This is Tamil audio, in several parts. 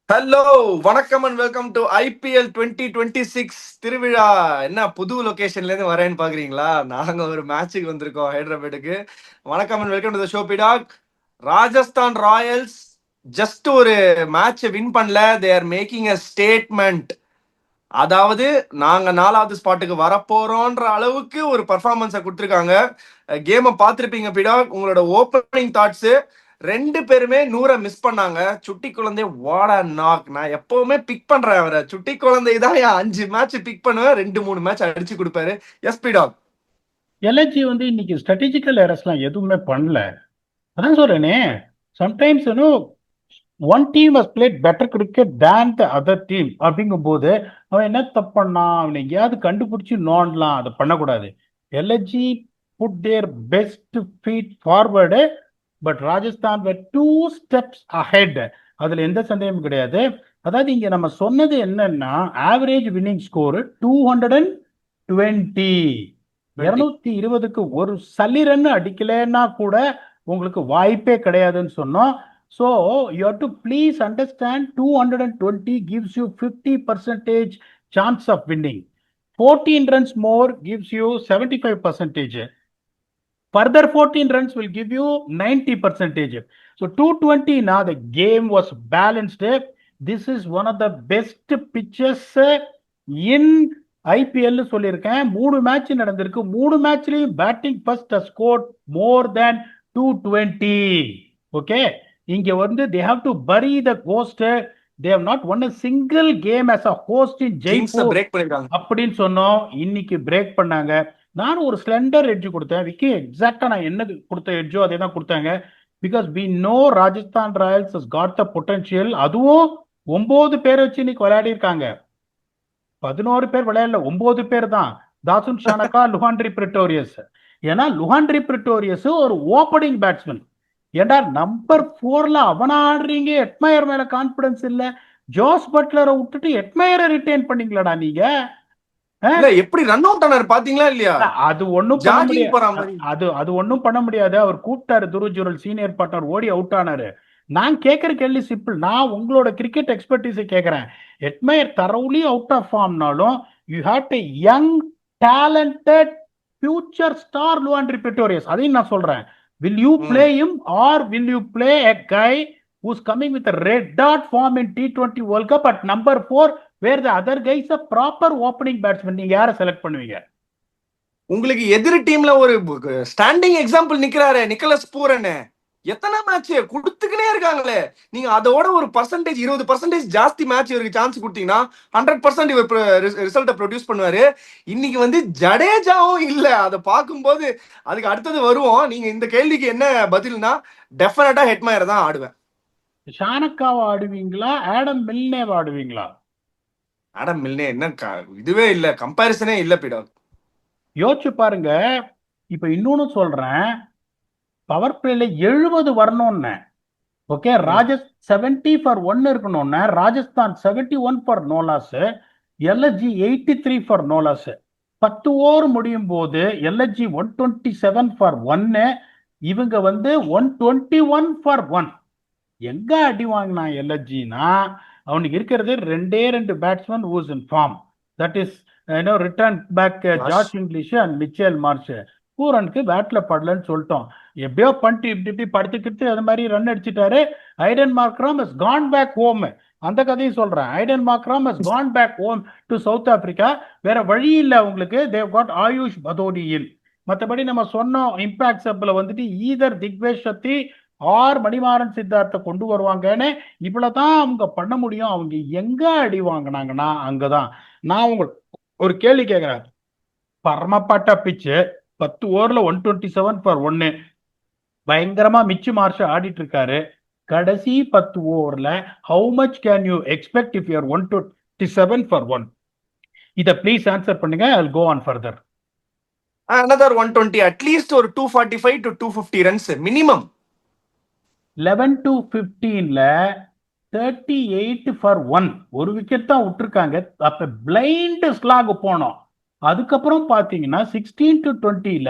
ஹலோ, வணக்கம் அண்ட் வெல்கம் டு ஐபிஎல் 2026 திருவிழா. என்ன புது லொகேஷன்ல இருந்து வரேன்னு பாக்குறீங்களா? நாங்க ஒரு மேட்சுக்கு வந்திருக்கோம் ஹைதராபாத்துக்கு. வணக்கம் and welcome to the show பிடாக். ராஜஸ்தான் ராயல்ஸ் ஜஸ்ட் ஒரு மேட்ச் வின் பண்ணல, they are making a statement. அதாவது நாங்க 4வது ஸ்பாட்டுக்கு வரப்போறோன்ற அளவுக்கு ஒரு பர்ஃபார்மன்ஸை கொடுத்துருக்காங்க. கேமை பார்த்துருப்பீங்க பிடாக். உங்களோட ஓப்பனிங் தாட்ஸ், ரெண்டு பேருமே 100 மிஸ் பண்ணாங்க. சுட்டி குழந்தை வாட நாக். நான் எப்பவுமே பிக் பண்றேன் அவரை. சுட்டி குழந்தை தான் என் 5 மேட்ச் பிக் பண்ணுவேன், 2-3 மேட்ச் அடிச்சு கொடுப்பாரு. எஸ் பிடாக். எல்ஐஜி இன்னைக்கு ஸ்ட்ராட்டஜிக்கல் எரர்ஸ்லாம் எதுவுமே பண்ணல. அதான் சொல்றேனே, sometimes one team has played better cricket than the other team அப்படிங்கும்போது அவன் என்ன தப்பு பண்ணான், அவனை எங்கேயாவது கண்டுபிடிச்சி நோண்டலாம். அதை பண்ணக்கூடாது. LSG put their best feet forward, but Rajasthan were 2 steps ahead. அதுல எந்த சந்தேகமும் கிடையாது. அதாவது இங்க நம்ம சொன்னது என்னன்னா, ஆவரேஜ் வின்னிங் ஸ்கோர் 220. 220க்கு ஒரு சல்லிரன்னு அடிக்கலன்னா கூட உங்களுக்கு வாய்ப்பே கிடையாதுன்னு சொன்னோம். So you have to please understand, 220 gives you 50% chance of winning. 14 runs more gives you 75%. Further 14 runs will give you 90%. So 220, now the game was balanced. This is one of the best pitches in IPL சொல்லியிருக்கேன். 3 மேட்ச் நடந்திருக்கு. 3 மேட்ச்லயும் பேட்டிங் ஃபர்ஸ்ட் ஸ்கோர் மோர் தேன் 220. ஓகே, இங்க they have to bury the ghost. They have not won a single game as a host in Jaipur அப்படின்னு சொன்னோம். இன்னைக்கு பிரேக் பண்ணாங்க. நான் ஒரு ஸ்லெண்டர் எட்ஜ் கொடுத்தேன். விக்கி எக்ஸாக்டா நான் என்ன கொடுத்த எட்ஜோ அதே தான் கொடுத்தாங்க. Because we know Rajasthan Royals has got the potential. அதுவும் 9 பேர் வச்சு இன்னைக்கு விளையாடி இருக்காங்க. 11 பேர் விளையாடல, 9 பேர் தான். தாசுன் ஷானகா, லுஹான்ட்ரி பிரிட்டோரியஸ். ஏன்னா லுஹான்ட்ரி பிரிட்டோரியஸ் ஒரு ஓப்பனிங் பேட்ஸ்மேன். ஏண்டா நம்பர் 4ல அவன் ஆடுறீங்க, எட்மயர் மேல கான்பிடன்ஸ் இல்ல. ஜோஸ் பட்லரை விட்டுட்டு எட்மயரை ரிட்டைன் பண்ணீங்களாடா நீங்க? எப்படி ரன் அவுட் ஆனாரு பாத்தீங்களா இல்லையா? அது ஒண்ணும் பண்ண முடியாது. அது ஒண்ணும் பண்ண முடியாது. அவர் கூப்பிட்டாரு துருவ் ஜுரல், சீனியர் பார்ட்னர், ஓடி அவுட் ஆனாரு. நான் கேட்கிற கேள்வி சிம்பிள். நான் உங்களோட கிரிக்கெட் எக்ஸ்பர்டீஸை கேட்கிறேன். எட்மயர் தரவுலி அவுட் ஆஃப் ஃபார்ம்னாலும் you have to young talented future star Lhuandre Pretorius. அதையும் நான் சொல்றேன். Will you play him or will you play a guy who's coming with a red dot form in T20 World Cup at number 4, where the other guy is a proper opening batsman? நீங்க யாரை செலக்ட் பண்ணுவீங்க? உங்களுக்கு எதிரி டீம்ல ஒரு ஸ்டாண்டிங் எக்ஸாம்பிள் நிக்கிறாரு நிக்கலஸ் பூரன். எத்தனை மேட்ச் கொடுத்துக்கினே இருக்காங்களே. நீங்க அதோட ஒரு பர்சன்டேஜ் 20% ஜாஸ்தி மேட்ச் இவருக்கு சான்ஸ் கொடுத்தீங்கன்னா 100% இவர் ரிசல்ட்டை ப்ரொடியூஸ் பண்ணுவாரு. இன்னைக்கு ஜடேஜாவும் இல்ல. அதை பார்க்கும்போது அதுக்கு அடுத்தது வருவோம். நீங்க இந்த கேள்விக்கு என்ன பதில்னா, டெஃபினட்டா ஹெட்மயர் தான் ஆடுவேன். ஷானக்காவை ஆடுவீங்களா, ஆடம் மில்னேவை ஆடுவீங்களா? ஆடம் மில்னே என்ன இதுவே இல்ல, கம்பேரிசனே இல்ல பிடா. யோசிச்சு பாருங்க. இப்ப இன்னொன்னு சொல்றேன், பவர் பிளேல 70 வரணும்னு. ஓகே, 70 ஃபார் 1 இருக்கணும்னு. Rajasthan 71 for no loss, LSG 83 for no loss. 10 over முடியும் போது எல்எஸ்ஜி 127 ஃபார் 1, இவங்க 121 ஃபார் 1. எங்க அடி வாங்கினா எல்எஸ்ஜினா, அவனுக்கு இருக்கிறது 2 batsman who's in form. That is return back George English and Mitchell Marsh. பூரனுக்கு பேட்ல படலன்னு சொல்லிட்டோம். எப்படியோ பண்ணிட்டு இப்படி படுத்துக்கிட்டு அது மாதிரி ரன் அடிச்சுட்டாரு. Aiden Markram has gone back home. அந்த கதையும் சொல்றேன். Aiden Markram has gone back home to South Africa. வேற வழி இல்லை உங்களுக்கு. தேவ் காட் ஆயுஷ் பதோடியில். மற்றபடி நம்ம சொன்னோம் இம்பாக்ட் சப்ல ஈதர் திக்வேஷ் சக்தி ஆர் மணிமாறன் சித்தார்த்தை கொண்டு வருவாங்கன்னு. இவ்வளவுதான் அவங்க பண்ண முடியும். அவங்க எங்க அடி வாங்கினாங்கன்னா அங்கதான். நான் உங்களுக்கு ஒரு கேள்வி கேட்கிறேன். பரமப்பட்ட பிச்சு 10 ஓவர்ல 127 ஃபார் 1, பயங்கரமா மிச்சு மார்ஷ் ஆடிட்டு இருக்காரு. கடைசி 10 ஓவர்ல how much can you expect if you are 127 for 1? இத ப்ளீஸ் ஆன்சர் பண்ணுங்க. I'll go on further. Another 120, at least ஒரு 245 to 250 runs minimum. 11 to 15ல 38 for 1, ஒரு விக்கெட் தான் விட்டுருக்காங்க. அப்ப பிளைண்ட் ஸ்லாக் போனோம். அதுக்கப்புறம் பாத்தீங்கன்னா 16 to 20ல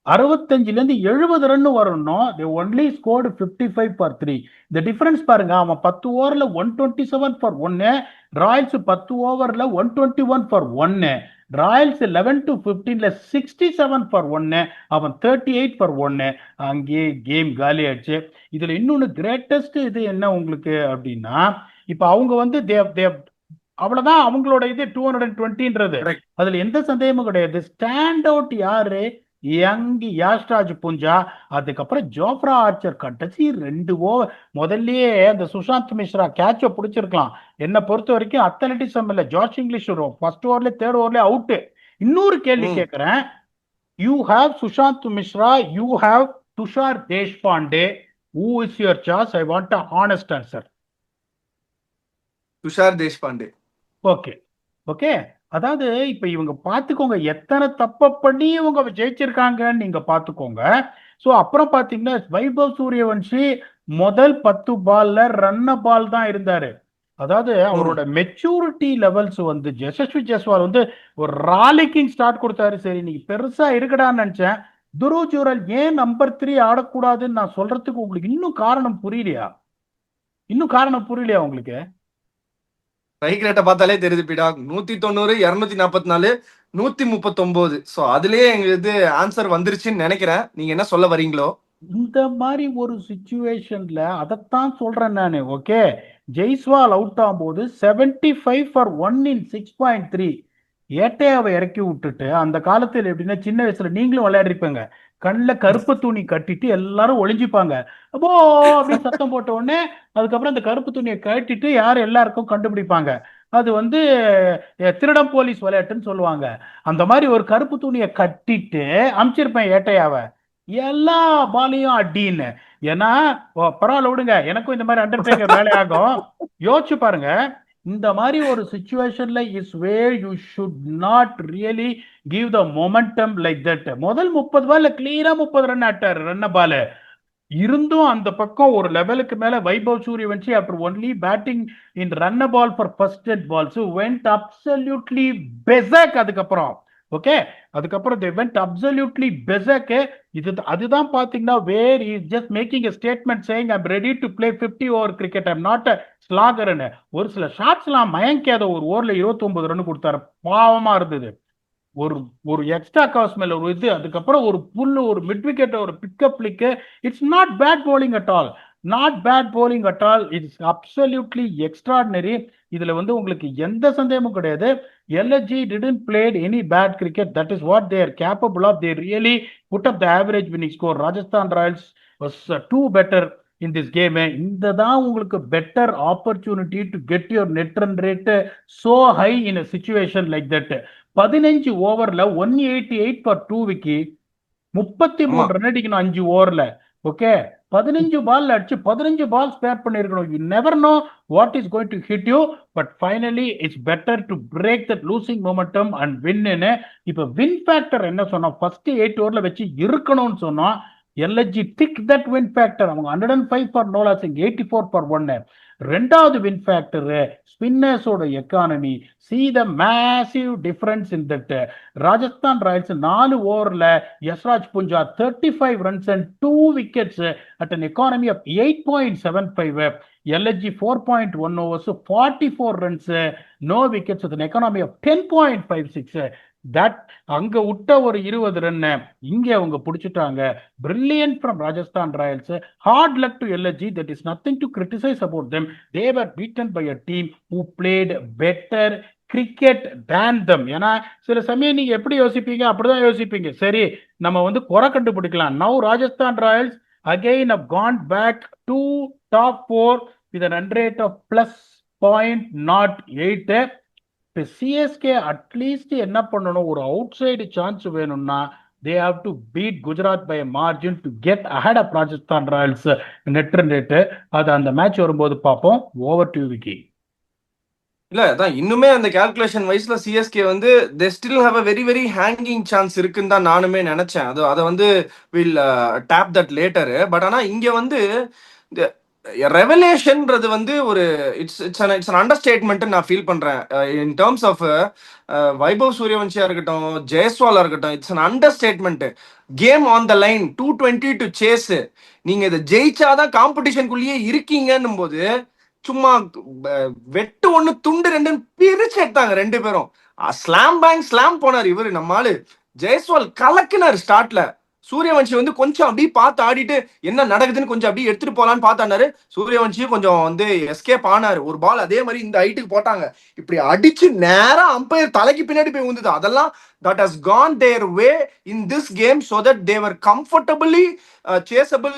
65ல இருந்து 70 ரன் வரணும். they only scored 55 for 3. இந்த டிஃபரன்ஸ் பாருங்க. அவன் 10 ஓவர்ல 127 ஃபார் 1, ராயல்ஸ் 10 ஓவர்ல 121 ஃபார் 1, ராயல்ஸ் 11 to 15ல 67 ஃபார் 1, அவன் 38 ஃபார் 1. அங்கே கேம் காலி ஆயிடுச்சு. இதுல இன்னொன்னு கிரேட்டஸ்ட் இது என்ன உங்களுக்கு அப்படின்னா, இப்ப அவங்க வந்து அவ்வளவுதான் அவங்களோட இது 220ன்றது. கரெக்ட். அதுல எந்த சந்தேகமும் கிடையாது. ஸ்டாண்ட் அவுட் யாரு? யங் யாஷ்ராஜ் புஞ்சா, அதுக்கப்புறம் ஜோப்ரா ஆர்ச்சர் கடைசி 2 ஓவர். முதல்லயே அந்த சுஷாந்த் மிஸ்ரா கேட்ச பிடிச்சிருக்கலாம். என்னை பொறுத்த வரைக்கும் அத்லட்டிசம் இல்ல. ஜார்ஜ் இங்கிலீஷ் வரும் ஃபர்ஸ்ட் ஓவர்ல 3rd ஓவர்ல அவுட். இன்னொரு கேள்வி கேட்கிறேன். You have Sushant Mishra, you have Tushar Deshpande. Who is your choice? I want a honest answer. Tushar Deshpande. Okay okay. அதாவது இப்ப இவங்க பாத்துக்கோங்க எத்தனை தப்ப பண்ணி இவங்க ஜெயிச்சிருக்காங்கன்னு நீங்க பாத்துக்கோங்க. சோ அப்புறம் பாத்தீங்கன்னா வைபவ் சூரியவன்ஷி முதல் 10 பால்ல ரன்ன பால் தான் இருந்தாரு. அதாவது அவரோட மெச்சூரிட்டி லெவல்ஸ் வந்து யசஸ்வி ஜெய்ஸ்வால் வந்து ஒரு ராலிக்கிங் ஸ்டார்ட் கொடுத்தாரு. சரி நீங்க பெருசா இருக்கடான்னு நினைச்சேன். துருவ் ஜுரல் ஏன் நம்பர் 3 ஆடக்கூடாதுன்னு நான் சொல்றதுக்கு உங்களுக்கு இன்னும் காரணம் புரியலையா? உங்களுக்கு? ஸ்ட்ரைக் ரேட்டை பார்த்தாலே தெரியுது பிடா. 190, 244, 139. ஸோ அதுலயே எங்களுக்கு ஆன்சர் வந்துருச்சுன்னு நினைக்கிறேன். நீங்க என்ன சொல்ல வரீங்களோ? இந்த மாதிரி ஒரு சுச்சுவேஷன்ல அதைத்தான் சொல்றேன் நானு. ஓகே, ஜெய்ஸ்வால் அவுட் ஆகும்போது 75 ஃபார் 1 in 6.3 ஏட்டையாவை இறக்கி விட்டுட்டு, அந்த காலத்துல எப்படின்னா சின்ன வயசுல நீங்களும் விளையாடிருப்பீங்க, கண்ணில் கருப்பு துணி கட்டிட்டு எல்லாரும் ஒளிஞ்சிப்பாங்க. அப்போ அப்படின்னு சத்தம் போட்ட உடனே அதுக்கப்புறம் அந்த கருப்பு துணியை கட்டிட்டு யார் எல்லாருக்கும் கண்டுபிடிப்பாங்க. அது வந்து திருடம் போலீஸ் விளையாட்டுன்னு சொல்லுவாங்க. அந்த மாதிரி ஒரு கருப்பு துணியை கட்டிட்டு அமிச்சிருப்பேன் ஏட்டையாவை, எல்லா பாலையும் அடின்னு. ஏன்னா பரவாயில்ல விடுங்க, எனக்கும் இந்த மாதிரி அண்டர்டேக்கர் வேலையாகும். யோசிச்சு பாருங்க. இந்த மாதிரி ஒரு சிச்சுவேஷன்ல is where you should not really give the momentum like that. முதல் 30 பால்ல கிளியரா 30 ரன் ஆட்டாரு ரன்ன பால் இருந்தும் அந்த பக்கம் ஒரு லெவலுக்கு மேல Vaibhav Suryavanshi after only batting in run ball for first 10 balls went absolutely berserk. அதுக்கப்புறம் ஓகே, அதுக்கப்புறம் they went absolutely berserk. அதுதான் பாத்தீங்கன்னா where is just making a statement saying I'm ready to play 50 over cricket, I'm not a slogger. ஒரு சில ஷாட்ஸ்லாம் மயங்க் யாதவ் ஒரு ஓவர்ல 29 ரன் கொடுத்தாரு. பாவமா இருந்தது. ஒரு ஒரு எக்ஸ்ட்ரா காஸ் மேல ஒரு இது, அதுக்கப்புறம் ஒரு புல்லு, ஒரு மிட் விக்கெட், ஒரு pickup flick. It's not bad bowling at all. Not bad bowling at all. It's absolutely extraordinary. இதுல வந்து உங்களுக்கு எந்த சந்தேகமும் கிடையாது. LSG didn't played any bad cricket. That is what they are capable of. They really put up the average winning score. Rajasthan Royals was too better in this game. இந்த தான் உங்களுக்கு better opportunity to get your net run rate so high in a situation like that. 15 ஓவர்ல 188 ஃபார் 2 விக்கி, 33 ரன் அடிக்கணும் 5 ஓவர்ல. ஓகே, 15 பால் அடிச்சு 15 பால் ஸ்பேர் பண்ணிருக்கணும். You never know what is going to hit you, but finally it's better to break that losing momentum and win. இப்ப வின் ஃபேக்டர் என்ன சொன்னோம்? ஃபர்ஸ்ட் 8 ஓவர்ல வச்சு இருக்கணும்னு சொன்னோம். LSG tick that win factor. அவங்க 105 ஃபார் நோ லாசிங், 84 ஃபார் 1. ரெண்டாவது வின் ஃபேக்டர் ஸ்பின்னர்ஸோட economy. see the massive difference in that. Rajasthan Royals 4 ஓவர்ல Yashraj Punja 35 runs and 2 wickets at an economy of 8.75. LSG 4.1 overs, 44 runs, no wickets with an economy of 10.56. That அங்க விட்ட ஒரு 20 ரன் இங்க அவங்க பிடிச்சிட்டாங்க. Brilliant from Rajasthan Royals. Hard luck to LSG. That is nothing to criticize about them. They were beaten by a team who played better cricket than them. ஏன்னா சில சமயம் நீங்க எப்படி யோசிப்பீங்க, அப்படிதான் யோசிப்பீங்க. சரி, நம்ம வந்து குறை கண்டுபிடிக்கலாம். Now Rajasthan Royals again have gone back to top 4 with a run rate of plus .08. இப்போ சிஎஸ்கே அட்லீஸ்ட் என்ன பண்ணணும், ஒரு அவுட் சைடு சான்ஸ் வேணும்னா they have to beat Gujarat by a margin to get ahead of Rajasthan Royals net run rate. அது அந்த மேட்ச் வரும்போது பார்ப்போம். Over to Vicky. இல்ல அதான் இன்னுமே அந்த கால்குலேஷன் வைஸ்ல சிஎஸ்கே வந்து they still have a very very hanging chance இருக்குன்னு தான் நானுமே நினைச்சேன். அதை வந்து will tape that later. But ஆனா இங்க வந்து ரெவலேஷன்ன்றது வந்து ஒரு இட்ஸ் அண்டர்ஸ்டேட்மெண்ட் நான் ஃபீல் பண்றேன். இன் டேர்ம்ஸ் ஆஃப் வைபவ் சூரியவன்ஷியா இருக்கட்டும், ஜெயஸ்வாலா இருக்கட்டும், it's an understatement. Game on the line 220 to chase. நீங்க இதை ஜெயிச்சாதான் காம்படிஷனுக்குள்ளேயே இருக்கீங்கன்னும் போது சும்மா வெட்டு ஒண்ணு துண்டு ரெண்டுன்னு பிரிச்சு எடுத்தாங்க ரெண்டு பேரும். ஸ்லாம் பேங்க் ஸ்லாம் போனார் இவரு நம்ம ஆளு. ஜெயஸ்வால் கலக்குனார் ஸ்டார்ட்ல. சூரியவன்ஷி வந்து கொஞ்சம் அப்படியே பார்த்து ஆடிட்டு என்ன நடக்குதுன்னு கொஞ்சம் அப்படியே எடுத்துட்டு போலான்னு பார்த்தாரு. சூரியவன்ஷியும் கொஞ்சம் வந்து எஸ்கேப் ஆனாரு. ஒரு பால் அதே மாதிரி இந்த ஹைட்டுக்கு போட்டாங்க, இப்படி அடிச்சு நேரா அம்பையர் தலைக்கு பின்னாடி போய் விழுந்தது. அதெல்லாம் that has gone their way in this game so that they were comfortably chaseable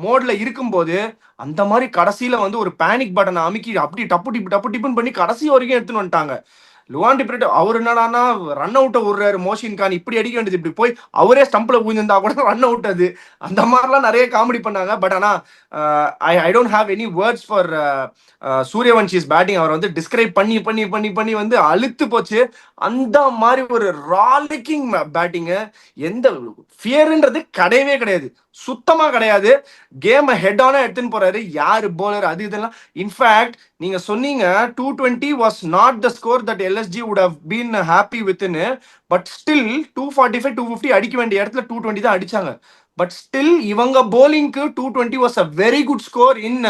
மோட்ல இருக்கும்போது அந்த மாதிரி கடைசியில வந்து ஒரு பேனிக் பட்டனை அமுக்கி அப்படி டப்பு டிப்புன்னு பண்ணி கடைசி வரைக்கும் எடுத்துன்னு வந்துட்டாங்க. லுவாண்டி பிரிட்டோ அவர் என்னடானா ரன் அவுட்டை விடுறாரு. மோஷின் கான் இப்படி அடிக்க வேண்டியது இப்படி போய் அவரே ஸ்டம்ப்ல விழுந்திருந்தா கூட ரன் அவுட். அது அந்த மாதிரிலாம் நிறைய காமெடி பண்ணாங்க. பட் ஆனா I don't have any words for Suryavanshi's batting. அவர் வந்து டிஸ்கிரைப் பண்ணி பண்ணி பண்ணி பண்ணி வந்து அழுத்து போச்சு. அந்த மாதிரி ஒரு ராலிக்கிங் பேட்டிங்கு. எந்த ஃபியர்ன்றது கிடையவே கிடையாது, சுத்தமா கிடையாது. கேமை ஹெட் ஆனா எடுத்துன்னு போறாரு. யாரு போலர் அது இதெல்லாம். இன்ஃபேக்ட் நீங்க சொன்னீங்க 220 was not the score that LSG would have been happy within, but still 245 250 அடிக்க வேண்டிய இடத்துல 220 தான் அடிச்சாங்க. பட் ஸ்டில் இவங்க போலிங்க்கு 220 was a very good score in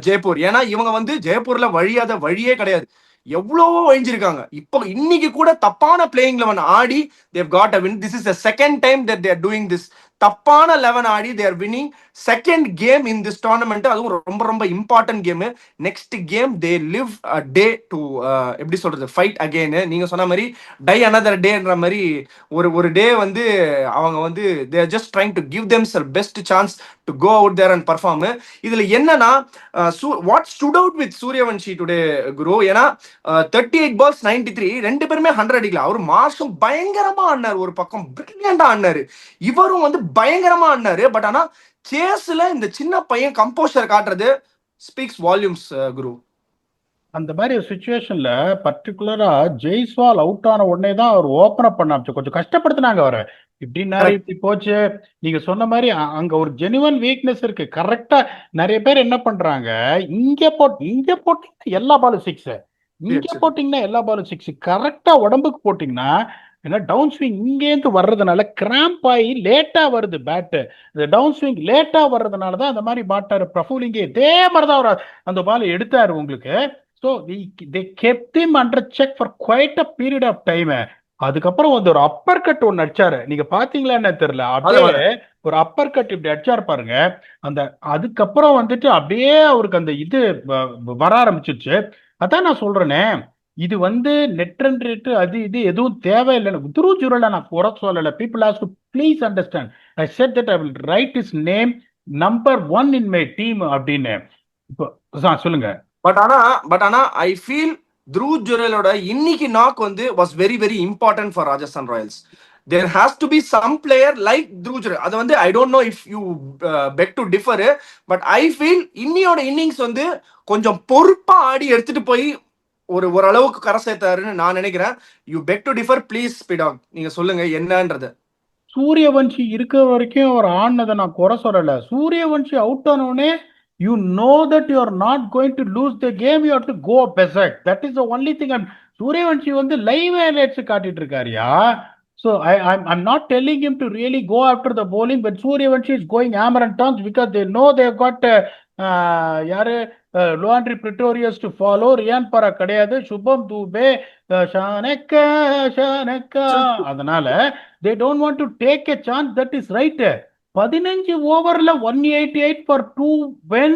Jaipur. ஏன்னா இவங்க வந்து ஜெய்ப்பூர்ல வழியாத வழியே கிடையாது. எவ்வளவோ வழிஞ்சிருக்காங்க. இப்போ இன்னைக்கு கூட தப்பான பிளேயிங் லெவன் ஆடி they've got a win. This is the second time that they are doing this. தப்பான லெவன் ஆடி their winning second game in this tournament. அதுவும் ரொம்ப ரொம்ப important game. Next game they live a day to எப்படி சொல்றது ஃபைட் அகெயின். நீங்க சொன்ன மாதிரி டை அனதர் டேன்ற மாதிரி ஒரு ஒரு டே வந்து அவங்க வந்து they are just trying to give them best chance to go out there and perform. இதுல என்னன்னா what stood out with Suryavanshi today குரு, ஏன்னா 38 balls 93 ரெண்டு பேருமே 100 அடிக்கல. அவர் மார்ஷும் பயங்கரமா ஆடினார், ஒரு பக்கம் பிரில்லியண்டா ஆடினாரு, இவரும் வந்து பயங்கரமா ஆடினாரு. பட் ஆனா சேஸ்ல இந்த சின்ன பையன் கம்போஷர் காட்டுறது ஸ்பீக்ஸ் வால்யூம்ஸ் குரு. அந்த மாதிரி ஒரு சுச்சுவேஷன்ல பர்டிகுலரா ஜெய்ஸ்வால் அவுட் ஆன உடனே தான் அவர் ஓபன் அப் பண்ண ஆரம்பிச்சு. கொஞ்சம் கஷ்டப்படுத்தினாங்க அவரை. இப்படின்னாரு இப்படி போச்சு. நீங்க சொன்ன மாதிரி அங்க ஒரு ஜெனுவன் வீக்னஸ் இருக்கு. கரெக்டா நிறைய பேர் என்ன பண்றாங்க, இங்க போட்டீங்கன்னா எல்லா பாலும் சிக்ஸ், இங்க போட்டீங்கன்னா எல்லா பாலும் சிக்ஸ், கரெக்டா உடம்புக்கு போட்டீங்கன்னா ஏன்னா டவுன் ஸ்விங் இங்கேருந்து வர்றதுனால கிராம்ப் ஆகி லேட்டா வருது பேட்டு. இந்த டவுன் ஸ்விங் லேட்டா வர்றதுனால தான் அந்த மாதிரி பாட்டாரு பிரஃபுலிங்கே. இதே மாதிரி தான் அவர் அந்த பால் எடுத்தாரு உங்களுக்கு. So they kept him under check for quite a period of time. அதுக்கப்புறம் வந்து ஒரு அப்பர் கட் ஒன்று அடிச்சாரு. நீங்க பாத்தீங்களா என்ன தெரியல, அப்படியே ஒரு அப்பர் கட் இப்படி அடிச்சாரு பாருங்க. அந்த அதுக்கப்புறம் வந்துட்டு அப்படியே அவருக்கு அந்த இது வர ஆரம்பிச்சிருச்சு. அதான் நான் சொல்றேனே, இது வந்து நெட் ரன் ரேட்டு அது இது எதுவும் தேவையில்லைன்னு துருவ் ஜுரலை நான் குறை சொல்லலை. People has to please understand. I set that I will write is name number 1 in my team அப்படின்னு. இப்போ சொல்லுங்க. பட் ஆனா ஐ ஃபீல் த்ருவ் ஜுரலோட இன்னைக்கு நாக் வந்து was very very important for Rajasthan Royals. There has to be some player like Dhruv Jurel. அது வந்து I don't know if you beg to differ, but I feel இன்னியோட இன்னிங்ஸ் வந்து கொஞ்சம் பொறுப்பா ஆடி எடுத்துட்டு போய் ஓரளவுக்கு கரை சேர்த்தாருன்னு நான் நினைக்கிறேன். You beg to differ please ஸ்பீடாக், நீங்க சொல்லுங்க என்னன்றது. சூரியவன்ஷி இருக்கிற வரைக்கும் அவர் ஆடினதை நான் குறை சொல்லல. சூரியவன்ஷி அவுட் ஆனோடனே you know that you are not going to lose the game, you have to go berserk. That is the only thing. Suryavanshi வந்து லைவ் ஹைலைட்ஸ் காட்டிட்டு இருக்காருயா. So I'm not telling him to really go after the bowling, but Suryavanshi is going hammer and tongs because they know they've got யாரு லுவாண்ட்ரி பிரிட்டோரியஸ் டு ஃபாலோ. ரியான் பரா கிடையாது, சுபம் தூபே, ஷானக்கா ஷானக்கா. அதனால they don't want to take a chance. That is right. 15 ஓவர்ல 188 for 2 when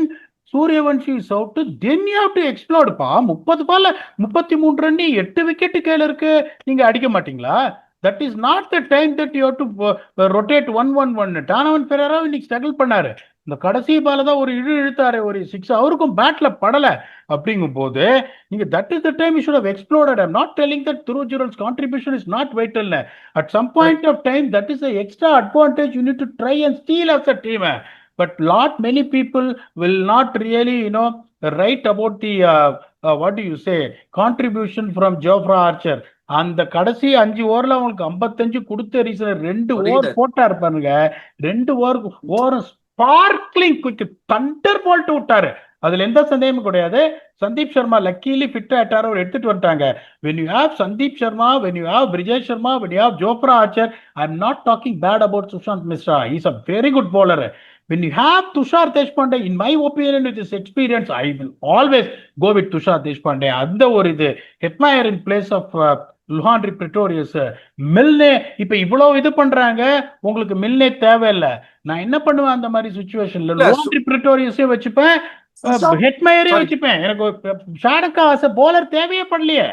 Suryavanshi is out. Then you have to explode பா. 30 பால்ல 33 ரன், 8 விக்கெட் கையில இருக்கு. நீங்க அடிக்க மாட்டீங்களா? That is not the time that you have to rotate 1-1-1. டானவன் Perera இன்னைக்கு ஸ்ட்ரகிள் பண்ணாரு. இந்த கடைசி பால தான் ஒரு இழுத்தாரு, ஒரு 6, அவருக்கும் பேட்ல படல. அப்படிங்கும் போது நீங்க that is the time you should have exploded. I'm not telling that Dhruv Jurel's contribution is not vital. At some point of time, that is the extra advantage you need to try and steal as a team. But many people will not really, write about the what do you say, contribution from Jofra Archer. அந்த கடைசி 5 ஓவர்ல அவங்களுக்கு 55 கொடுத்த ரீசன் 2 ஓவர் போட்டா இருப்பாருங்க. 2 over sparkling quick thunderbolt விட்டாரு. அதுல எந்த சந்தேகமும் கிடையாது. சந்தீப் சர்மா லக்கீலி ஃபிட் ஆயிட்டாரு, அவர் எடுத்துட்டு வந்துட்டாங்க. when you have Sandeep Sharma, when you have Brijesh Sharma, when you have Jofra Archer, I'm not talking bad about Sushant Mishra, he's a very good bowler. when you have Tushar Deshpande, in my opinion with his experience, I will always go with Tushar Deshpande. அந்த ஒரு இது Hetmyer in place of Lhuandre Pretorius. Milne இப்ப இவ்வளவு இது பண்றாங்க, உங்களுக்கு மில்னே தேவையில்லை. நான் என்ன பண்ணுவேன் அந்த மாதிரி சுச்சுவேஷன்ல? இல்ல லுஹான்ரி பிரிட்டோரியஸே வச்சுப்பேன், ஹெட்மயரே சாரி வச்சுப்பேன். எனக்கு ஷாடக்கா ஆஸ் போலர் தேவையே படலையே.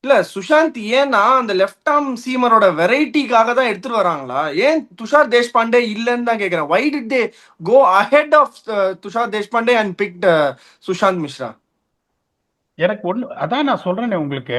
இல்ல சுஷாந்த் ஏன்னா அந்த லெஃப்ட் ஆர்ம் சீமரோட வெரைட்டிக்காக தான் எடுத்துட்டு வராங்களா? ஏன் துஷார் தேஷ்பாண்டே இல்லன்னு தான் கேக்குறேன். Why did they go ahead of Tushar Deshpande and picked Sushant Mishra? எனக்கு ஒண்ணு அதான் நான் சொல்றேனே உங்களுக்கு,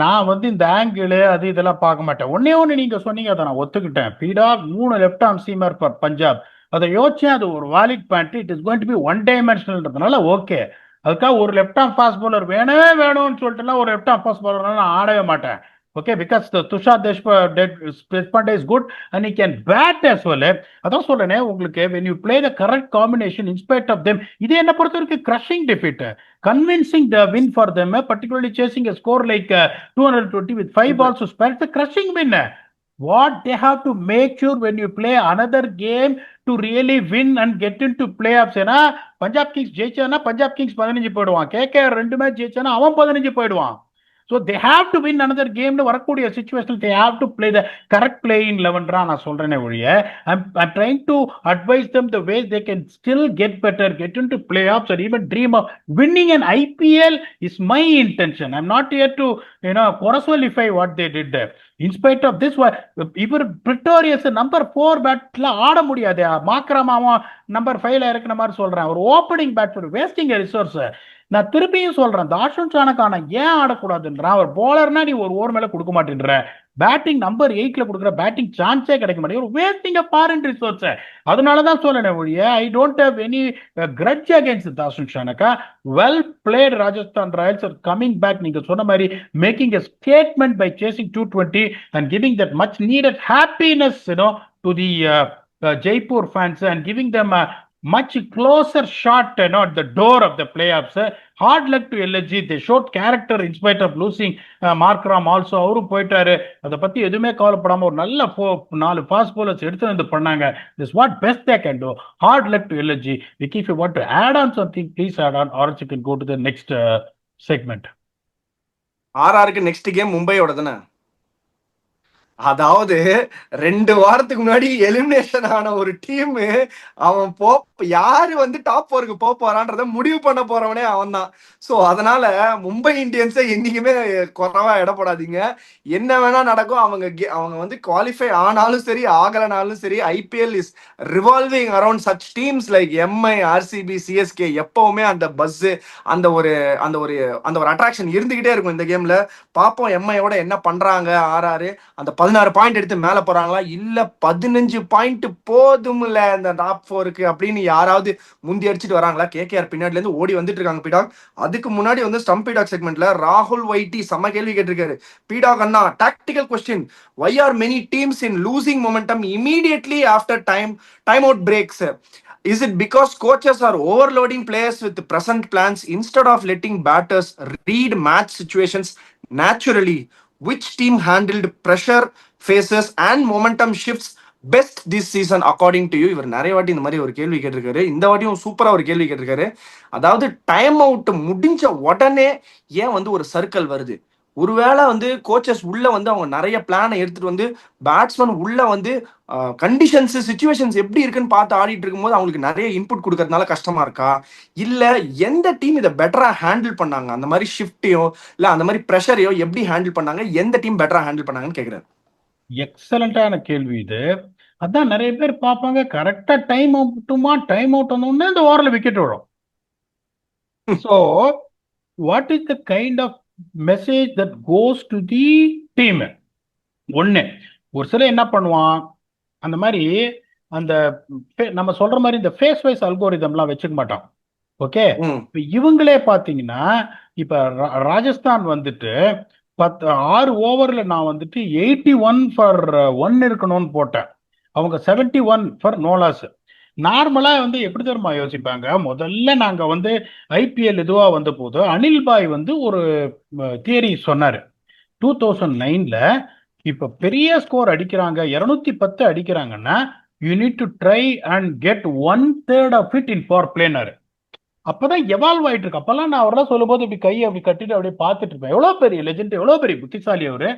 நான் இந்த ஆங்கிள் அது இதெல்லாம் பார்க்க மாட்டேன். ஒன்னே ஒண்ணு நீங்க சொன்னீங்க, அதை நான் ஒத்துக்கிட்டேன். பீடா 3 left arm seamer for Punjab, அதை யோசிச்சேன். அது ஒரு valid point. It is going to be one டைமென்ஷனல்ன்றதுனால ஓகே. அதுக்காக ஒரு லெஃப்ட் ஆர்ம் ஃபாஸ்ட் பவுலர் வேணவே வேணும்னு சொல்லிட்டுலாம் ஒரு லெஃப்ட் ஆர்ம் ஃபாஸ்ட் பவுலர் நான் ஆடவே மாட்டேன். Okay, because Tushar Deshpande is good and he can bat as well. அதான் சொல்றேனே உங்களுக்கு, when you play the correct combination in spite of them, இது என்ன பொறுத்த வரைக்கும் crushing defeat, convincing the win for them, particularly chasing a score like 220 with 5 balls to spare, it's a crushing win. What they have to make sure when you play another game to really win and get into playoffs, ஏன்னா பஞ்சாப் கிங்ஸ் ஜெயிச்சானா பஞ்சாப் கிங்ஸ் 15 போயிடுவான், கேகேஆர் 2 மேட்ச் ஜெயிச்சானா அவன் 15 போயிடுவான். So they have to win another game னு வரக்கூடிய situation they have to play the correct playing 11 நான் சொல்றேனே ஒழிய, I'm trying to advise them the ways they can still get better, get into playoffs or even dream of winning an IPL is my intention. I'm not here to qualify what they did there. In spite of this, இவர் பிரிட்டோரியஸ் நம்பர் 4 பேட்ல ஆட முடியாது. மாக்ரமாவும் நம்பர் 5ல இருக்கிற மாதிரி சொல்றேன். ஒரு ஓப்பனிங் பேட் வேஸ்டிங் ரிசோர்ஸ். நான் திருப்பியும் சொல்றேன், தாஷன் சாணக்கான ஏன் ஆடக்கூடாதுன்றான். அவர் போலர்னா நீ ஒரு ஓவர் மேல கொடுக்க மாட்டேன்ற, பேட்டிங் நம்பர் 8ல கொடுக்குற பேட்டிங் சான்ஸே கிடைக்க மாட்டேங்குது. Wasting foreign resource. அதனாலதான் சொல்றேன் ஒழிய, I don't have any grudge against Dasun Shanaka. Well played Rajasthan Royals are coming back. நீங்க சொன்ன மாதிரி making a statement by chasing 220 and giving that much needed happiness to the Jaipur fans and giving them a much closer shot at the door of the playoffs. Hard luck to LSG. They showed character in spite of losing Markram also. அவரும் போயிட்டாரு, அதை பத்தி எதுவுமே கவலைப்படாம ஒரு நல்ல 4 ஃபாஸ்ட் bowlers எடுத்து வந்து பண்ணாங்க. This is what best they can do. Hard luck to LSG. Vicky, if you want to add on something, please add on, or you can go to the next segment. ஆர்ஆருக்கு நெக்ஸ்ட் கேம் மும்பையோட தானே. அதாவது 2 வாரத்துக்கு முன்னாடி எலிமினேஷன் ஆன ஒரு டீம், அவன் யாரு டாப் 4க்கு போறான்றத முடிவு பண்ண போறவனே அவன் தான். சோ அதனால மும்பை இந்தியன்ஸை என்னைக்குமே குறைவா இடப்படாதீங்க. என்ன வேணா நடக்கும். அவங்க குவாலிஃபை ஆனாலும் சரி ஆகலனாலும் சரி, IPL is revolving around such teams like Mi, RCB, CSK. எப்பவுமே அந்த பஸ், அந்த ஒரு அட்ராக்ஷன் இருந்துகிட்டே இருக்கும் இந்த கேம்ல. பாப்போம் எம்ஐயோட என்ன பண்றாங்க. ஆர்ஆர் அந்த 16 பாயிண்ட் எடுத்து மேல போறாங்களா, இல்ல 15 பாயிண்ட் போதும்ல இந்த டாப் 4க்கு அப்படின்னு யாராவது முந்தி அடிச்சுட்டு வராங்களா? கேகேஆர் பின்னாடில இருந்து ஓடி வந்துட்டு இருக்காங்க பீடாக். அதுக்கு முன்னாடி ஸ்டம்ப் பீடாக் செக்மெண்ட்ல ராகுல் வைட்டி செம்ம கேள்வி கேட்டிருக்காரு. பீடாக் அண்ணா, tactical question, why are many teams in losing momentum immediately after time out breaks? Is it because coaches are overloading players with present plans instead of letting batters read match situations naturally? Which team handled pressure phases and momentum shifts best this season according to you? இவர் நிறைய வாட்டி இந்த மாதிரி ஒரு கேள்வி கேட்டிருக்காரு. இந்த வாட்டியும் சூப்பரா ஒரு கேள்வி கேட்டிருக்காரு. அதாவது டைம் அவுட் முடிஞ்ச உடனே ஏன் ஒரு சர்க்கிள் வருது? ஒருவேளை கோச்சஸ் உள்ள அவங்க நிறைய பிளானை எடுத்துட்டு பேட்ஸ்மேன் உள்ள கண்டிஷன்ஸ் சிச்சுவேஷன்ஸ் எப்படி இருக்குன்னு பார்த்து ஆடிட்டு இருக்கும்போது அவங்களுக்கு நிறைய இன்புட் கொடுக்கறதுனால கஷ்டமா இருக்கா? இல்ல எந்த டீம் இதை பெட்டரா ஹேண்டில் பண்ணாங்க? அந்த மாதிரி ஷிஃப்டையோ இல்ல அந்த மாதிரி ப்ரெஷரையோ எப்படி ஹேண்டில் பண்ணாங்க? எந்த டீம் பெட்டரா ஹேண்டில் பண்ணாங்கன்னு கேக்குறாரு. எக்ஸலண்டான கேள்வி இது. அதான் நிறைய பேர் பார்ப்பாங்க, கரெக்டா டைம் அவுட் வந்தோடனே இந்த ஓவர்ல விக்கெட் விடும். So what is the kind of message that goes to the team? ஒன்னு, ஒரு சில என்ன பண்ணுவான், அந்த மாதிரி அந்த நம்ம சொல்ற மாதிரி இந்த ஃபேஸ் வைஸ் அல்கோரிதம்லாம் வச்சுக்க மாட்டான். ஓகே, இவங்களே பாத்தீங்கன்னா இப்ப ராஜஸ்தான் 6 ஓவர்ல நான் 81 for 1 இருக்கணும்னு போட்டேன். அவங்க 71 for no loss. நார்மலா வந்து எப்படி தெரியுமா யோசிப்பாங்க, முதல்ல நாங்க வந்து ஐபிஎல் இதுவா வந்த போது அனில் பாய் வந்து ஒரு தியரி சொன்னாரு 2009ல. இப்ப பெரிய ஸ்கோர் அடிக்கிறாங்க, 210 அடிக்கிறாங்கன்னா you need to try and get 1/3 of it in power பிளேனர். அப்பதான் எவால்வ் ஆயிட்டு இருக்கு. அப்பெல்லாம் நான் அவரெல்லாம் சொல்லும் போது இப்படி கையை அப்படி கட்டிட்டு அப்படியே பார்த்துட்டு இருப்பேன். எவ்வளவு பெரிய லெஜெண்ட், எவ்வளவு பெரிய புத்திசாலி அவரு.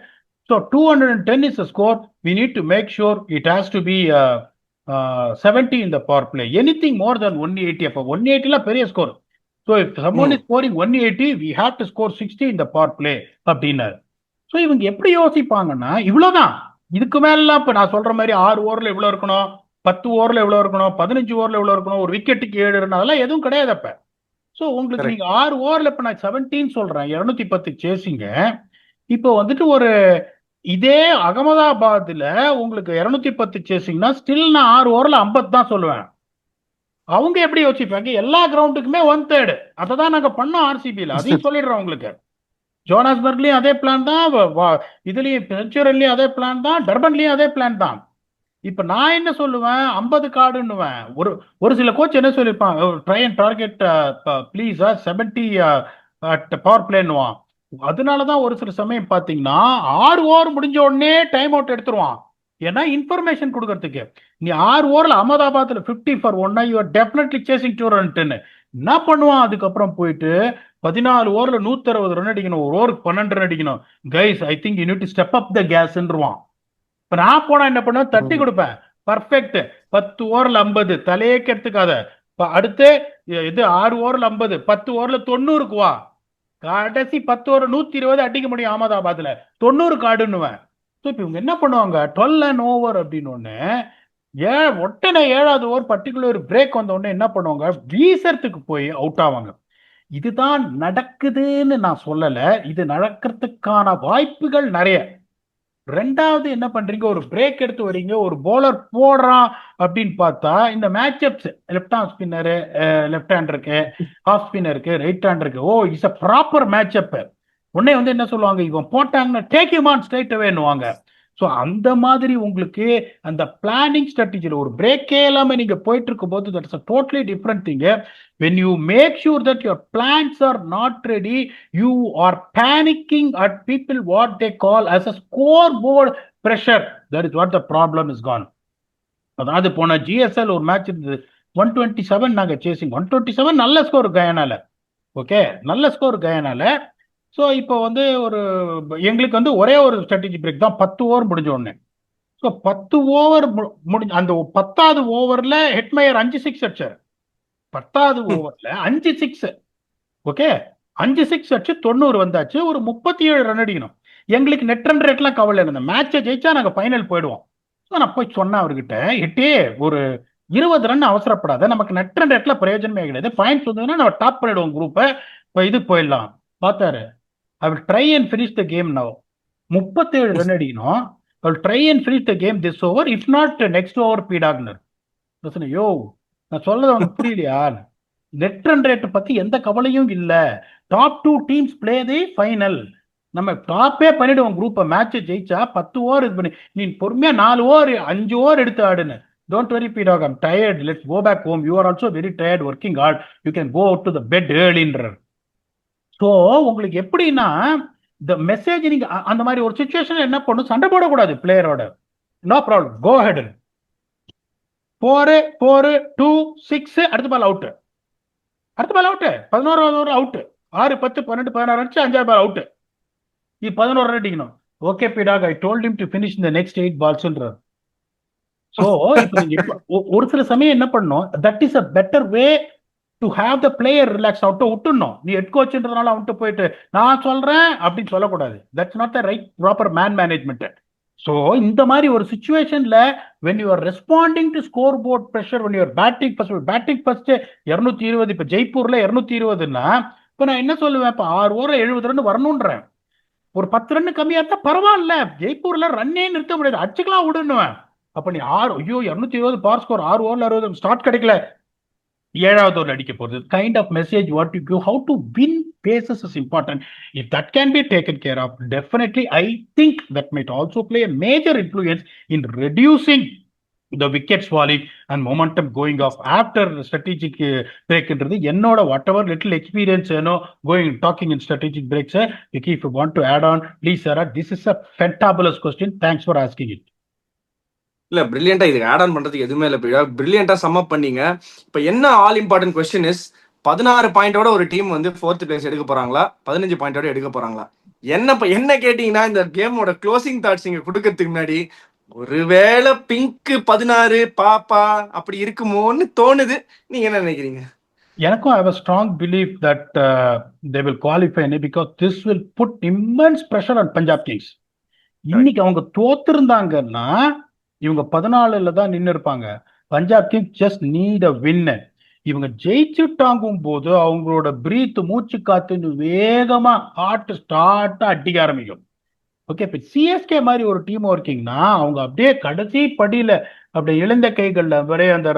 So 210 is score, we need to make sure it has to be 70 in the power play. Anything more than 180, அப்போ 180 பெரிய score. So if someone is scoring 180, we have to score 60 in the power play அப்படின்னாரு. ஸோ இவங்க எப்படி யோசிப்பாங்கன்னா இவ்வளவுதான், இதுக்கு மேலாம் இப்ப நான் சொல்ற மாதிரி 6 ஓவர்ல இவ்வளவு இருக்கணும், 10 ஓவர்ல எவ்வளவு இருக்கணும், 15 ஓவர்ல எவ்வளவு இருக்கணும், ஒரு விக்கெட்டுக்கு 7 ரன், அதெல்லாம் எதுவும் கிடையாது அப்ப. ஸோ உங்களுக்கு நீங்க 6 ஓவர்ல இப்ப நான் 17 சொல்றேன், 210 சேசிங்க. இப்போ வந்துட்டு ஒரு இதே அகமதாபாத்ல உங்களுக்கு 210 சேசிங்கன்னா ஸ்டில் நான் 6 ஓவர்ல 50 தான் சொல்லுவேன். அவங்க எப்படி யோசிப்பாங்க, எல்லா கிரவுண்டுக்குமே 1/3. அதை தான் நாங்க பண்ணோம் ஆர்சிபியில, அதையும் சொல்லிடுறோம் உங்களுக்கு. ஜோனாஸ்பர்க்லயும் அதே பிளான் தான், இதுலயும் செஞ்சுரன்லயும் அதே பிளான் தான், டர்பன்லயும் அதே பிளான் தான். இப்ப நான் என்ன சொல்லுவேன், 50 கார்டுன்னுவேன். ஒரு சில கோச் என்ன சொல்லியிருப்பாங்க, try and target please 70 power பிளேன்னுவான். அதனாலதான் ஒரு சில சமயம் பாத்தீங்கன்னா 6 ஓவர் முடிஞ்ச உடனே டைம் அவுட் எடுத்துருவான். ஏன்னா இன்ஃபர்மேஷன் கொடுக்கறதுக்கு. நீ 6 ஓவர்ல அகமதாபாத்ல 50 for 1 you are definitely chasing 2 run. என்ன பண்ணுவான் அதுக்கப்புறம் போயிட்டு 14 ஓவர்ல 160 ரன் அடிக்கணும், ஒரு ஓவருக்கு 12 ரன் அடிக்கணும். Guys I think you need to step up the கேஸ்ன்றுவான். இப்ப நான் போனா என்ன பண்ணுவேன், தட்டி கொடுப்பேன். பர்ஃபெக்ட், 10 ஓவர்ல 50, தலையே கெடுத்துக்காத. அடுத்து இது 6 ஓவர்ல 50, 10 ஓவர்ல 90க்கு வா. கடைசி 10 ஓவர் 120 அடிக்க முடியும் அகமதாபாத்ல, 90 காடுன்னுவேன். இப்ப இவங்க என்ன பண்ணுவாங்க, 12 and over அப்படின்னு ஒண்ணு, உடனே 7வது ஓவர் பர்டிகுலர் பிரேக் வந்த உடனே என்ன பண்ணுவாங்க, வீசறதுக்கு போய் அவுட் ஆவாங்க. இதுதான் நடக்குதுன்னு நான் சொல்லல, இது நடக்கிறதுக்கான வாய்ப்புகள் நிறைய. ரெண்டாவது என்ன பண்றீங்க, ஒரு பிரேக் எடுத்து வரீங்க, ஒரு போலர் போடுறான் அப்படின்னு பார்த்தா இந்த matchups left arm spinner, left hand இருக்கு, ஆஃப் ஸ்பின்னர் இருக்கு, ரைட் ஹேண்ட் இருக்கு. Oh it's a proper matchup. உடனே வந்து என்ன சொல்லுவாங்க, இவன் போட்டாங்கன்னா டேக் யூ ஆன் ஸ்ட்ரைட் அவேன்னுவாங்க. ஸோ அந்த மாதிரி உங்களுக்கு அந்த பிளானிங் ஸ்ட்ராட்டஜியில் ஒரு பிரேக்கே இல்லாமல் நீங்க போயிட்டு இருக்கும் போது that's a totally different thing. when you make sure that your plans are not ready, you are panicking at people what they call as a scoreboard pressure. That is what the problem is gone. அதாவது போன ஜிஎஸ்எல் ஒரு மேட்ச் இருந்தது, 127 நாங்க சேசிங், 127 நல்ல ஸ்கோர் கயானால. ஓகே, நல்ல ஸ்கோர் கயானால. ஸோ இப்போ வந்து ஒரு எங்களுக்கு வந்து ஒரே ஒரு ஸ்ட்ராட்டஜி பிரேக் தான், 10 ஓவர் முடிஞ்ச உடனே. ஸோ 10 ஓவர் முடிஞ்ச அந்த 10வது ஓவர்ல ஹெட்மயர் 5 6 அடிச்சார். 10வது ஓவர்ல 5 6. ஓகே, 5 6 அடிச்சு 90 வந்தாச்சு, ஒரு 37 ரன் அடிக்கணும். எங்களுக்கு நெட் ரன் ரேட்லாம் கவலை இல்லை, மேட்சை ஜெயிச்சா நாங்க ஃபைனல் போயிடுவோம். நான் போய் சொன்னேன் அவர்கிட்ட, எட்டே ஒரு 20 ரன் அவசரப்படாத, நமக்கு நெட் ரன் ரேட்ல பிரயோஜனமே கிடையாது, பாயிண்ட்ஸ் வந்ததுன்னா நம்ம டாப் பண்ணிடுவோம் குரூப்பை, இது போயிடலாம். பார்த்தாரு, I will try and finish the game now. 37 run அடிக்கணும், I will try and finish the game this over, if not next over பீடாக்னர். யோ நான் சொல்றது அவனுக்கு புரியலையா, நெட் ரன் ரேட் பத்தி எந்த கவலையும் இல்ல, top 2 teams play the final, நம்ம டாப்பே பண்ணிடுவோம் குரூப்பை, மேட்சை ஜெயிச்சா 10 ஓவர் இது பண்ணி நீ பொறுமையா 4 ஓவர் 5 ஓவர் எடுத்து ஆடுன்னு. Don't worry P-Dog, I'm tired, let's go back home, you are also very tired working hard, you can go out to the bed earlyன்றார். ஸோ உங்களுக்கு எப்படின்னா இந்த மெசேஜ் நீங்க அந்த மாதிரி ஒரு சுச்சுவேஷன் என்ன பண்ணும், சண்டை போடக்கூடாது பிளேயரோட, நோ ப்ராப்ளம், கோ ஹெட், 4 4 2 6, அடுத்த பால் அவுட், அடுத்த பால் அவுட், 11வது ஓவர் அவுட், 6 10 12 16 அடிச்சு 5வது பால் அவுட், 11 ரன் அடிக்கணும். Okay P-Dog, I told him to finish in the next 8 balls-ன்றார். ஸோ இப்போ நீங்க ஒரு சில சமயம் என்ன பண்ணணும், that is a better way to have the player relax, அவுட்டை விட்டுணும். நீ ஹெட் கோச்ன்றதுனால அவன்கிட்ட போயிட்டு நான் சொல்றேன் அப்படின்னு சொல்லக்கூடாது, that's not the right proper man management. So இந்த மாதிரி ஒரு சுச்சுவேஷன்ல when you are responding to scoreboard pressure, when you are batting first 220, இப்ப ஜெய்ப்பூர்ல 220ன்னா இப்ப நான் என்ன சொல்லுவேன், இப்ப 6 ஓவர் 70 ரன் வரணும்ன்றேன். ஒரு 10 ரன் கம்மியா இருந்தா பரவாயில்ல, ஜெய்ப்பூர்ல ரன்னே நிறுத்த முடியாது, அச்சுக்கலாம் விடணுவேன். அப்ப நீ 220 பார் ஸ்கோர், 6 ஓவர்ல 60 ஸ்டார்ட் கிடைக்கல, 7வது ஓவர் அடிக்க போறது. Kind of message what you give, how to win phases is important. If that can be taken care of, definitely I think that might also play a major influence in reducing the wickets falling and momentum going off after strategic break ன்றது என்னோட whatever little experience going talking in strategic breaks. Vicky, if you want to add on, please Sarah, this is a fantabulous question, thanks for asking it. இல்ல பிரில்லியண்டா இதுக்கு ஆட் ஆன் பண்றதுக்கு எதுவுமே இல்ல பிரில்லியண்டா சம் அப் பண்ணீங்க. இப்ப என்ன ஆல் இம்பார்ட்டன்ட் கொஸ்டின் இஸ் 16 பாயிண்டோட ஒரு டீம் வந்து 4th பிளேஸ் எடுக்க போறாங்களா 15 பாயிண்டோட எடுக்க போறாங்களா? என்ன கேட்டீங்கன்னா இந்த கேமோட க்ளோசிங் தாட்ஸ் நீங்க கொடுக்கறதுக்கு முன்னாடி ஒருவேளை பிங்க் 16 பாப்பா அப்படி இருக்குமோன்னு தோணுது. நீங்க என்ன நினைக்கிறீங்க? எனக்கும் I have a strong belief that they will qualify because this will put immense pressure on Punjab Kings. இன்னைக்கு அவங்க தோத்திருந்தாங்கன்னா இவங்க 14ல தான் நின்று இருப்பாங்க. Punjab Kings just need a win. இவங்க ஜெயிச்சுட்டாங்கும் போது அவங்களோட பிரீத் மூச்சு காத்துன்னு வேகமா ஹார்ட் ஸ்டார்ட்டா அடிக்க ஆரம்பிக்கும். ஓகே, இப்ப சிஎஸ்கே மாதிரி ஒரு டீம் ஒர்க்கிங்னா அவங்க அப்படியே கடைசி படியில அப்படியே இழந்த கைகள்ல வரைய அந்த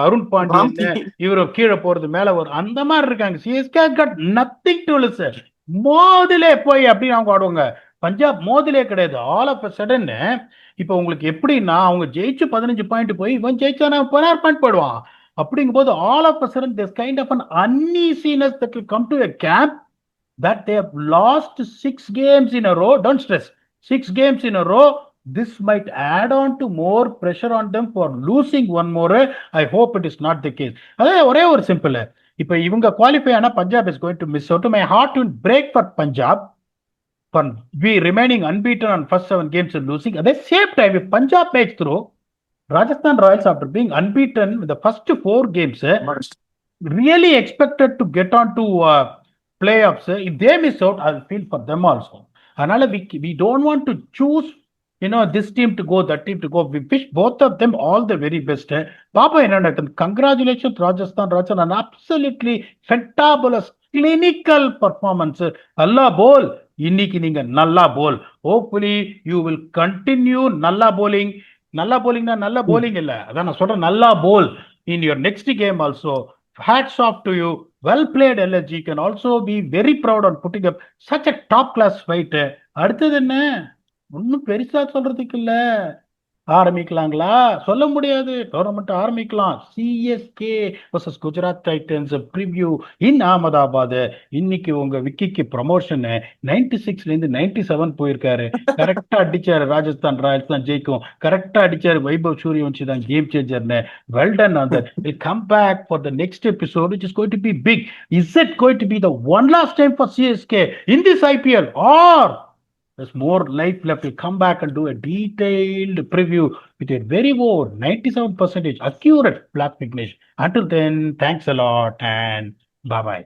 அருண் பாண்டியன் இவரு கீழே போறது மேல ஒரு அந்த மாதிரி இருக்காங்க. CSK got nothing to listen. மோதிலே போய் அப்படின்னு அவங்க ஆடுவாங்க. பஞ்சாப் மோதிலே கிடையாது. ஆல் ஆஃப் அ சடன் இப்ப உங்களுக்கு எப்படின்னா அவங்க ஜெயிச்சு 15 பாயிண்ட் போய் இவன் ஜெயிச்சானா 16 பாயிண்ட் போயிடுவான். அப்படிங்கும் போது all of a sudden this kind of an uneasiness that will come to a camp that they have lost 6 games in a row. Don't stress, 6 games in a row. This might add on to more pressure on them for losing one more. I hope it is not the case. அதாவது ஒரே ஒரு சிம்பிள், இப்ப இவங்க குவாலிஃபை ஆனா Punjab is going to miss out. My heart will break for Punjab for we remaining unbeaten on first 7 games and losing. At the same time, if Punjab makes through, Rajasthan Royals after being unbeaten with the first 4 games really expected to get on to playoffs. If they miss out, I'll feel for them also. Another we don't want to choose this team to go, that team to go. We wish both of them all the very best. Papa, congratulations Rajasthan Royals on an absolutely fantabulous clinical performance. Allah ball, இன்னைக்கு நீங்க நல்லா bowl. Hopefully you will continue நல்லா போலிங். நல்லா போலிங்னா நல்ல போலிங் இல்ல, அதான் நான் சொல்றேன், நல்லா bowl in your next game also. Hats off to you, well played LSG. Can also be very proud on putting up such a top class fight. அடுத்தது என்ன, ஒன்னும் பெருசா சொல்றதுக்கு இல்ல. ஆரம்பிக்கலாங்களா? சொல்ல முடியாது. டோர்னமெண்ட் ஆரம்பிக்கலாம். CSK vs Gujarat Titans preview in Ahmedabad. இன்னைக்கு உங்க விக்கிக்கு ப்ரமோஷன் 96ல இருந்து 97 போயிருக்காரு. கரெக்டா அடிச்சாரு. ராஜஸ்தான் ராயல்ஸ் தான் ஜெயிக்கும். கரெக்டா அடிச்சாரு. வைபவ் சூரியவன்ஷி தான் கேம் சேஞ்சர்னு. Well done. அந்த will come back for the next episode which is going to be big. Is it going to be the one last time for CSK in this IPL, or there's more life left? We'll come back and do a detailed preview with a very over 97% accurate Black Vignesh. Until then, thanks a lot and bye-bye.